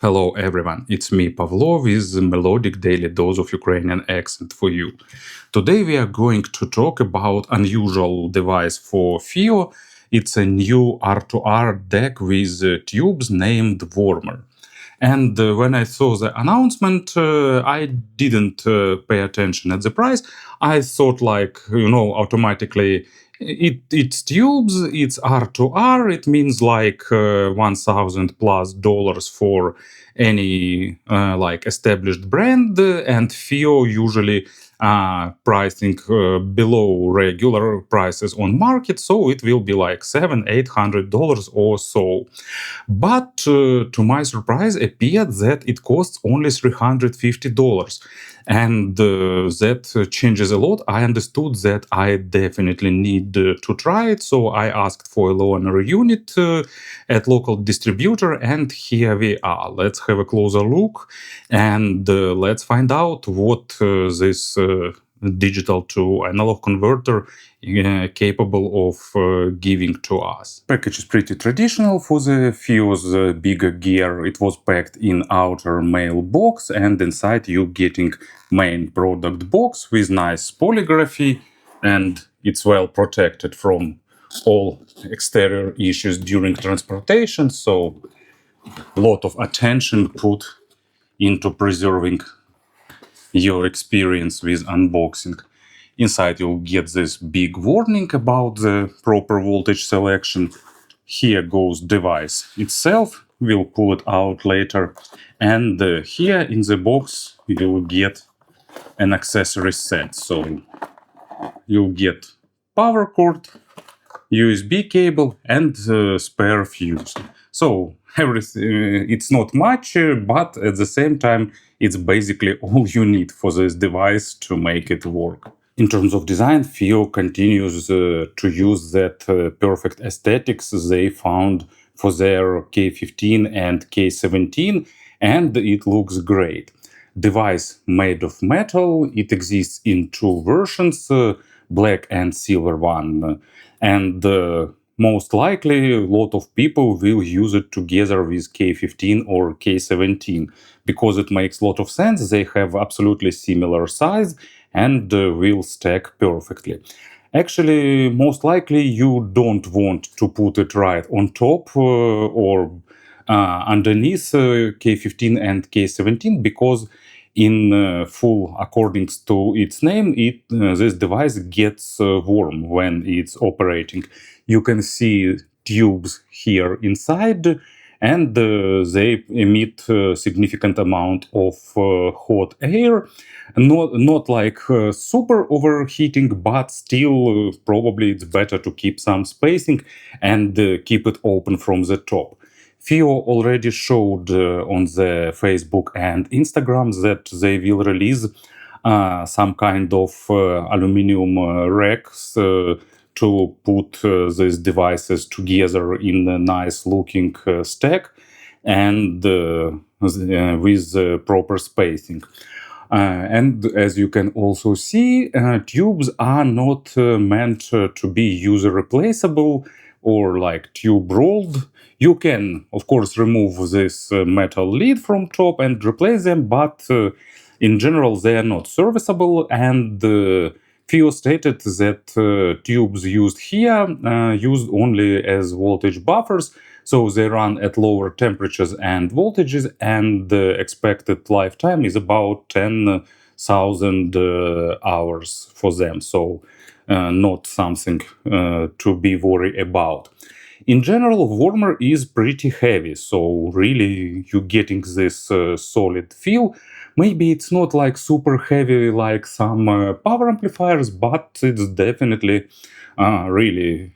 Hello everyone, it's me Pavlo with the melodic daily dose of Ukrainian accent for you. Today we are going to talk about unusual device for FiiO. It's a new R2R DAC with tubes named Warmer. And when I saw the announcement, I didn't pay attention at the price. I thought automatically it's tubes, it's R2R, it means like $1,000+ for any established brand, and FiiO usually pricing below regular prices on market, so it will be like $700-800 or so. But to my surprise, appeared that it costs only $350, and that changes a lot. I understood that I definitely need to try it, so I asked for a loaner unit at local distributor, and here we are. Let's have a closer look, and let's find out what this digital to analog converter capable of giving to us. Package is pretty traditional for the FiiO's bigger gear. It was packed in outer mail box, and inside you getting main product box with nice polygraphy, and it's well protected from all exterior issues during transportation, so a lot of attention put into preserving your experience with unboxing. Inside you'll get this big warning about the proper voltage selection. Here goes device itself, we'll pull it out later, and here in the box you'll get an accessory set. So you'll get power cord, USB cable, and spare fuse. So everything, it's not much, but at the same time it's basically all you need for this device to make it work. In terms of design, FiiO continues to use that perfect aesthetics they found for their K15 and K17, and it looks great. Device made of metal, it exists in two versions, black and silver one, and most likely a lot of people will use it together with K15 or K17 because it makes a lot of sense. They have absolutely similar size and will stack perfectly. Actually, most likely you don't want to put it right on top or underneath K15 and K17 because in full according to its name, this device gets warm when it's operating. You can see tubes here inside, and they emit a significant amount of hot air. Not like super overheating, but still probably it's better to keep some spacing and keep it open from the top. FiiO already showed on the Facebook and Instagram that they will release some kind of aluminum racks to put these devices together in a nice looking stack and with proper spacing. And as you can also see, tubes are not meant to be user replaceable or like tube rolled. You can, of course, remove this metal lid from top and replace them, but in general they are not serviceable, and FiiO stated that tubes used here used only as voltage buffers, so they run at lower temperatures and voltages, and the expected lifetime is about 10,000 hours for them, so not something to be worried about. In general, Warmer is pretty heavy, so really you're getting this solid feel. Maybe it's not like super heavy like some power amplifiers, but it's definitely really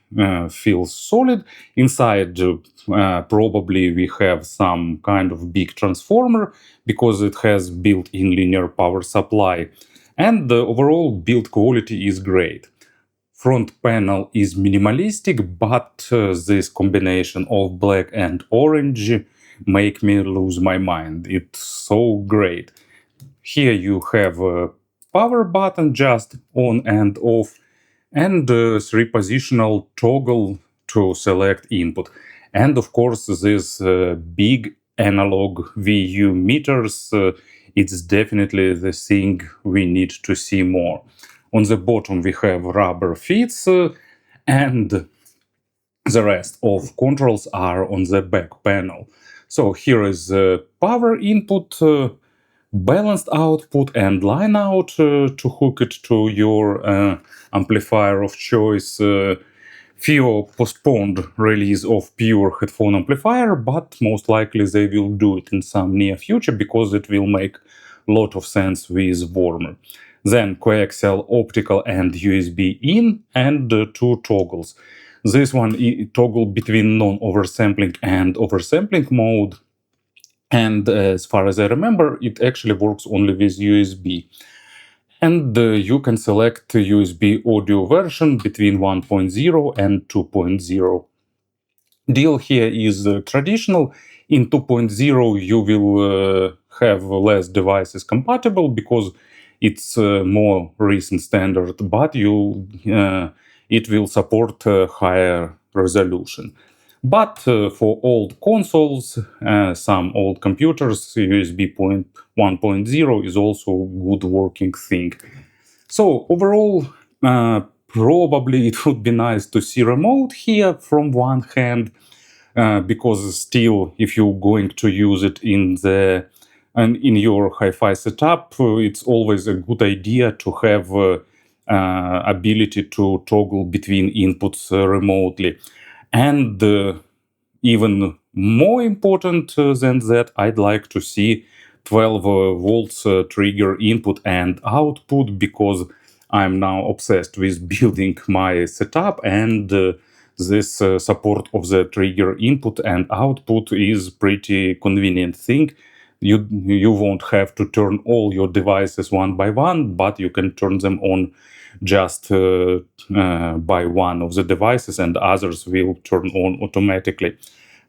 feels solid. Inside probably we have some kind of big transformer because it has built-in linear power supply, and the overall build quality is great. Front panel is minimalistic, but this combination of black and orange make me lose my mind. It's so great. Here you have a power button just on and off, and a 3-positional toggle to select input. And of course this big analog VU meters, it's definitely the thing we need to see more. On the bottom we have rubber feet, and the rest of controls are on the back panel. So here is the power input, balanced output, and line out to hook it to your amplifier of choice. FiiO postponed release of pure headphone amplifier, but most likely they will do it in some near future because it will make a lot of sense with Warmer. Then coaxial, optical, and USB in, and two toggles. This one toggle between non-oversampling and oversampling mode. And as far as I remember, it actually works only with USB. And you can select USB audio version between 1.0 and 2.0. Deal here is traditional. In 2.0 you will have less devices compatible because it's a more recent standard, but it will support higher resolution. But for old consoles, some old computers, USB 1.0 is also a good working thing. So overall, probably it would be nice to see remote here from one hand, because still, if you're going to use it in your hi-fi setup, it's always a good idea to have ability to toggle between inputs remotely. And even more important than that, I'd like to see 12 volts trigger input and output, because I'm now obsessed with building my setup, and this support of the trigger input and output is pretty convenient thing. You won't have to turn all your devices one by one, but you can turn them on just by one of the devices, and others will turn on automatically.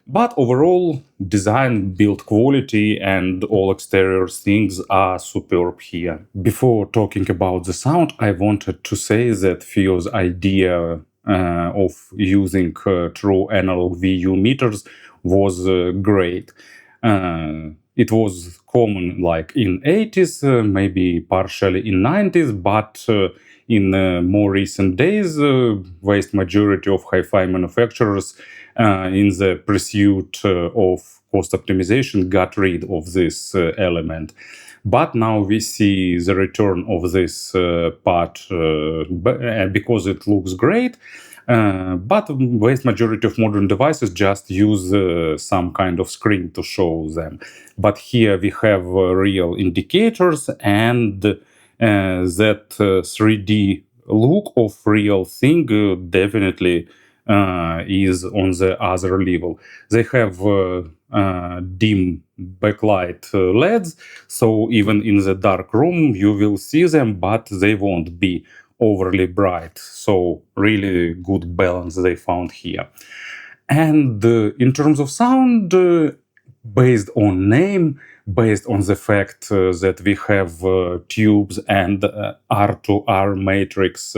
But overall, design, build quality, and all exterior things are superb here. Before talking about the sound, I wanted to say that FiiO's idea of using true analog VU meters was great. It was common like in 80s, maybe partially in 90s, but in more recent days, vast majority of hi-fi manufacturers in the pursuit of cost optimization got rid of this element. But now we see the return of this part because it looks great. But vast majority of modern devices just use some kind of screen to show them. But here we have real indicators, and that 3D look of real thing definitely is on the other level. They have dim backlight LEDs, so even in the dark room you will see them, but they won't be overly bright. So really good balance they found here. And in terms of sound, based on name, based on the fact that we have tubes and R2R matrix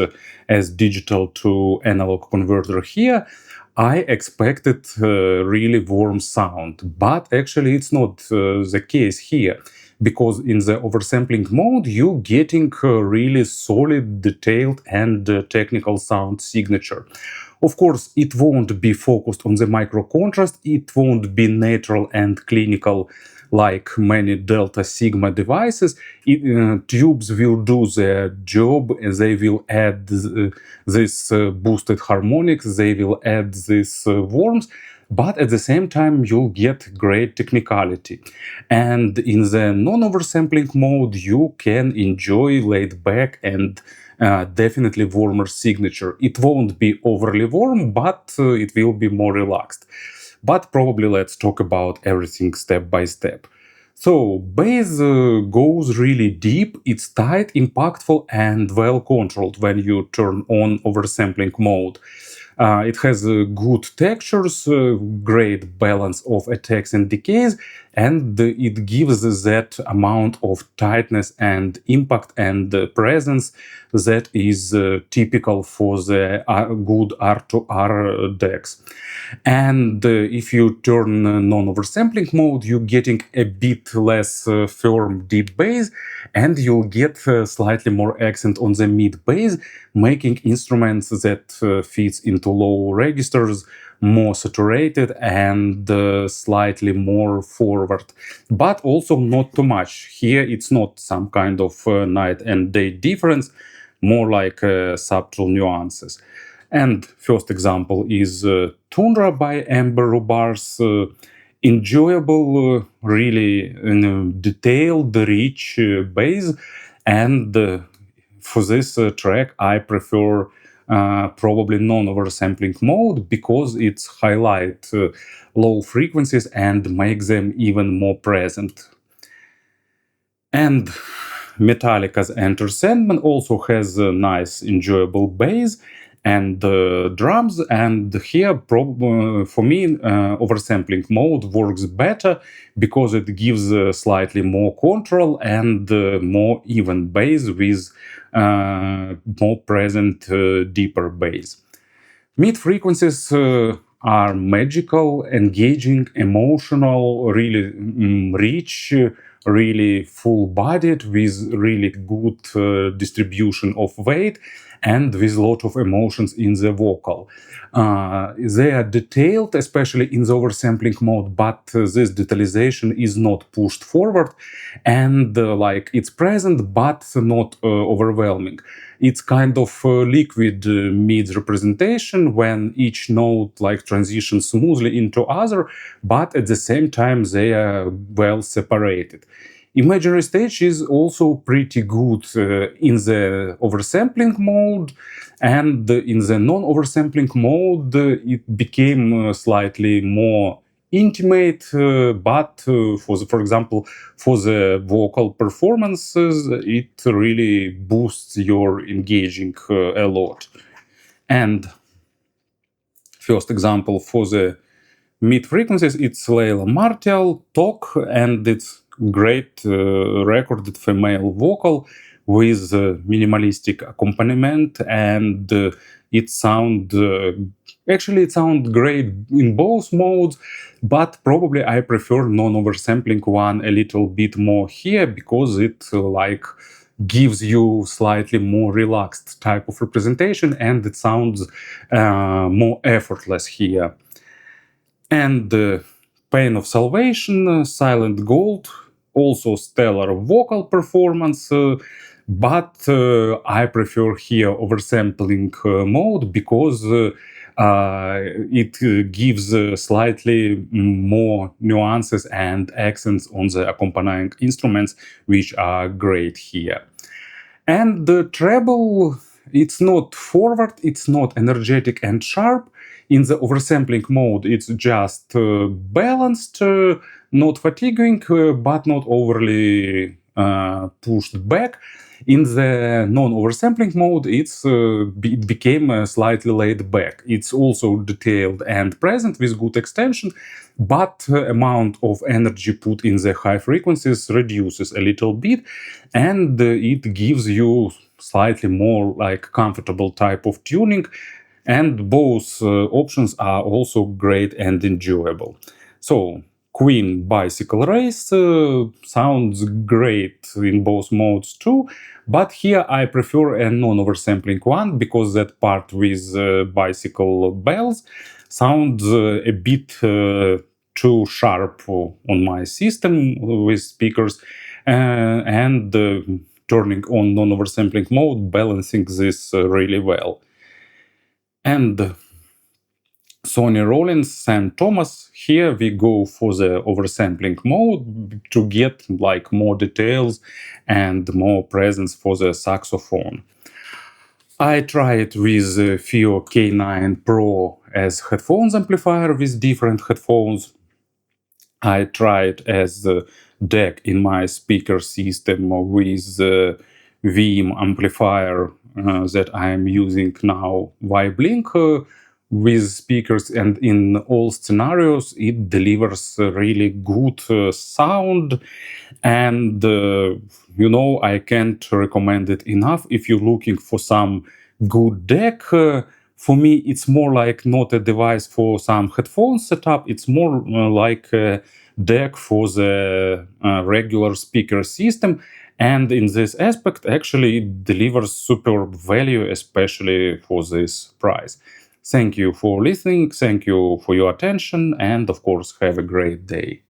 as digital to analog converter here, I expected really warm sound, but actually it's not the case here, because in the oversampling mode you're getting really solid, detailed, and technical sound signature. Of course, it won't be focused on the micro contrast, it won't be natural and clinical like many delta sigma devices. Tubes will do their job, they will add this boosted harmonics, they will add this warmth, but at the same time you'll get great technicality. And in the non-oversampling mode you can enjoy laid back and definitely warmer signature. It won't be overly warm, but it will be more relaxed. But probably let's talk about everything step by step. So bass goes really deep, it's tight, impactful, and well controlled when you turn on oversampling mode. It has good textures, great balance of attacks and decays, and it gives that amount of tightness and impact and presence that is typical for the good R2R DACs. And if you turn non-oversampling mode, you're getting a bit less firm deep bass, and you'll get slightly more accent on the mid bass, making instruments that fits into low registers more saturated and slightly more forward, but also not too much. Here it's not some kind of night and day difference, more like subtle nuances. And first example is Tundra by Amber Rubarth. Enjoyable, really detailed, rich bass, and for this track I prefer probably non-oversampling mode because it's highlight low frequencies and make them even more present. And Metallica's Enter Sandman also has a nice, enjoyable bass and drums. And here, for me, oversampling mode works better because it gives slightly more control and more even bass with more present, deeper bass. Mid frequencies are magical, engaging, emotional, really rich, really full-bodied, with really good distribution of weight, and with a lot of emotions in the vocal. They are detailed, especially in the oversampling mode, but this detalization is not pushed forward, and like it's present, but not overwhelming. It's kind of liquid mid representation when each note like transitions smoothly into other, but at the same time they are well separated. Imaginary stage is also pretty good in the oversampling mode, and in the non-oversampling mode it became slightly more intimate, but for example, for the vocal performances, it really boosts your engaging a lot. And first example for the mid frequencies, it's Leïla Martial Talk, and it's great recorded female vocal with minimalistic accompaniment, and it sound actually it sounds great in both modes, but probably I prefer non-oversampling one a little bit more here because it like gives you slightly more relaxed type of representation, and it sounds more effortless here. And Pain of Salvation, Silent Gold, also stellar vocal performance, but I prefer here oversampling mode because it gives slightly more nuances and accents on the accompanying instruments, which are great here. And the treble, it's not forward, it's not energetic and sharp. In the oversampling mode, it's just balanced, not fatiguing, but not overly pushed back. In the non-oversampling mode, it became slightly laid back. It's also detailed and present with good extension, but amount of energy put in the high frequencies reduces a little bit, and it gives you slightly more like comfortable type of tuning, and both options are also great and enjoyable. So Queen Bicycle Race sounds great in both modes too, but here I prefer a non-oversampling one because that part with bicycle bells sounds a bit too sharp on my system with speakers, and turning on non-oversampling mode balancing this really well. And Sony Rollins St. Thomas, here we go for the oversampling mode to get like more details and more presence for the saxophone. I tried with FiiO K9 Pro as headphones amplifier with different headphones. I tried as the DAC in my speaker system with the Veeam amplifier that I am using now, Viblink, with speakers, and in all scenarios it delivers really good sound. And I can't recommend it enough if you're looking for some good deck. For me, it's more like not a device for some headphone setup. It's more like a deck for the regular speaker system. And in this aspect, actually, it delivers super value, especially for this price. Thank you for listening. Thank you for your attention. And of course, have a great day.